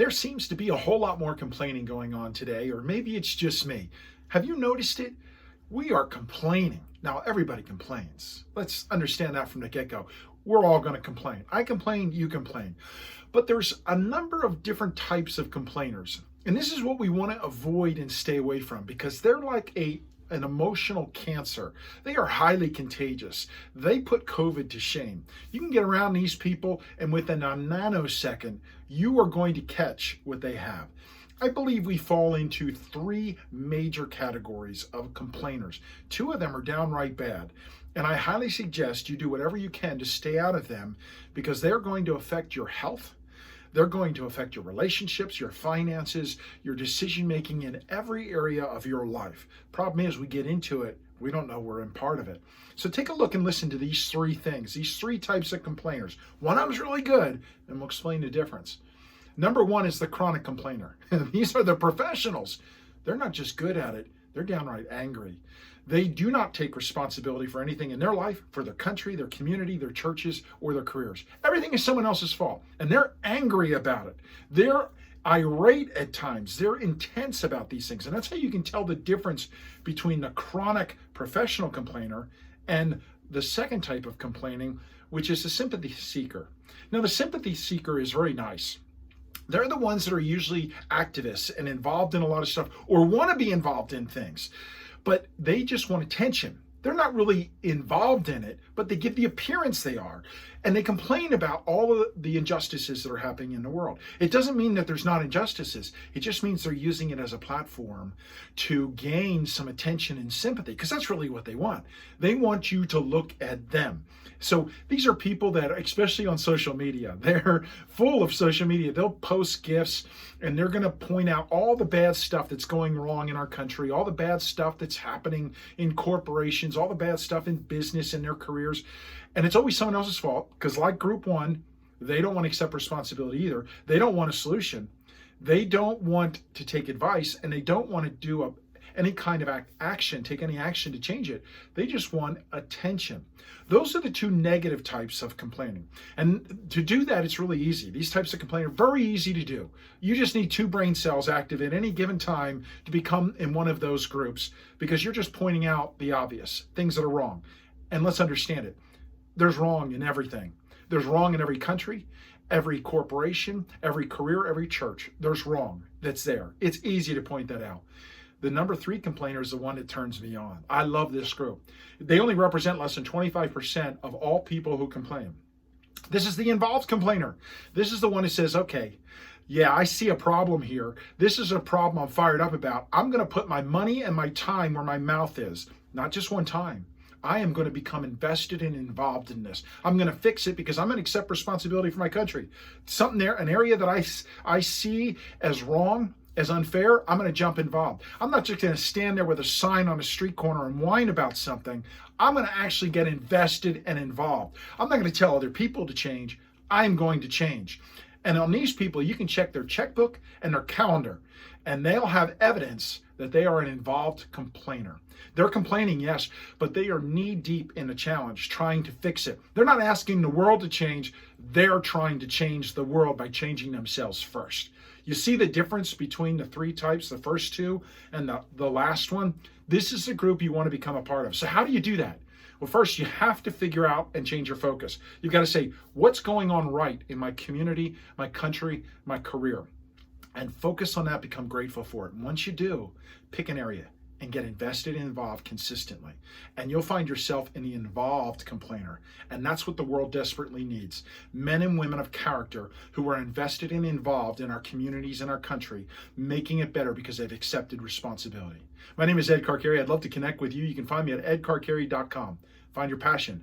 There seems to be a whole lot more complaining going on today, or maybe it's just me. Have you noticed it? We are complaining. Now, everybody complains. Let's understand that from the get-go. We're all going to complain. I complain, you complain. But there's a number of different types of complainers. And this is what we want to avoid and stay away from, because they're like an emotional cancer. They are highly contagious. They put COVID to shame. You can get around these people, and within a nanosecond, you are going to catch what they have. I believe we fall into three major categories of complainers. Two of them are downright bad. And I highly suggest you do whatever you can to stay out of them, because they're going to affect your health. They're going to affect your relationships, your finances, your decision-making in every area of your life. Problem is, we get into it, we don't know we're in part of it. So take a look and listen to these three things, these three types of complainers. One of them is really good, and we'll explain the difference. Number one is the chronic complainer. These are the professionals. They're not just good at it, they're downright angry. They do not take responsibility for anything in their life, for their country, their community, their churches, or their careers. Everything is someone else's fault, and they're angry about it. They're irate at times. They're intense about these things, and that's how you can tell the difference between the chronic professional complainer and the second type of complaining, which is the sympathy seeker. Now, the sympathy seeker is very nice. They're the ones that are usually activists and involved in a lot of stuff, or want to be involved in things, but they just want attention. They're not really involved in it, but they give the appearance they are. And they complain about all of the injustices that are happening in the world. It doesn't mean that there's not injustices. It just means they're using it as a platform to gain some attention and sympathy, because that's really what they want. They want you to look at them. So these are people that, especially on social media, they're full of social media. They'll post GIFs, and they're going to point out all the bad stuff that's going wrong in our country, all the bad stuff that's happening in corporations, all the bad stuff in business and their careers. And it's always someone else's fault, because like group one, they don't want to accept responsibility either. They don't want a solution. They don't want to take advice, and they don't want to do any kind of action, take any action to change it. They just want attention. Those are the two negative types of complaining. And to do that, it's really easy. These types of complaining are very easy to do. You just need 2 brain cells active at any given time to become in one of those groups, because you're just pointing out the obvious, things that are wrong. And let's understand it. There's wrong in everything. There's wrong in every country, every corporation, every career, every church. There's wrong that's there. It's easy to point that out. The number 3 complainer is the one that turns me on. I love this group. They only represent less than 25% of all people who complain. This is the involved complainer. This is the one who says, okay, yeah, I see a problem here. This is a problem I'm fired up about. I'm going to put my money and my time where my mouth is. Not just one time. I am going to become invested and involved in this. I'm going to fix it, because I'm going to accept responsibility for my country. Something there, an area that I see as wrong, as unfair, I'm going to jump involved. I'm not just going to stand there with a sign on a street corner and whine about something. I'm going to actually get invested and involved. I'm not going to tell other people to change. I'm going to change. And on these people, you can check their checkbook and their calendar, and they'll have evidence that they are an involved complainer. They're complaining, yes, but they are knee deep in a challenge, trying to fix it. They're not asking the world to change. They're trying to change the world by changing themselves first. You see the difference between the 3 types, the first 2 and the last one? This is the group you want to become a part of. So how do you do that? Well, first, you have to figure out and change your focus. You've got to say, what's going on right in my community, my country, my career? And focus on that, become grateful for it. And once you do, pick an area and get invested and involved consistently. And you'll find yourself in the involved complainer. And that's what the world desperately needs. Men and women of character who are invested and involved in our communities and our country, making it better because they've accepted responsibility. My name is Ed Carcari. I'd love to connect with you. You can find me at edcarcari.com. Find your passion,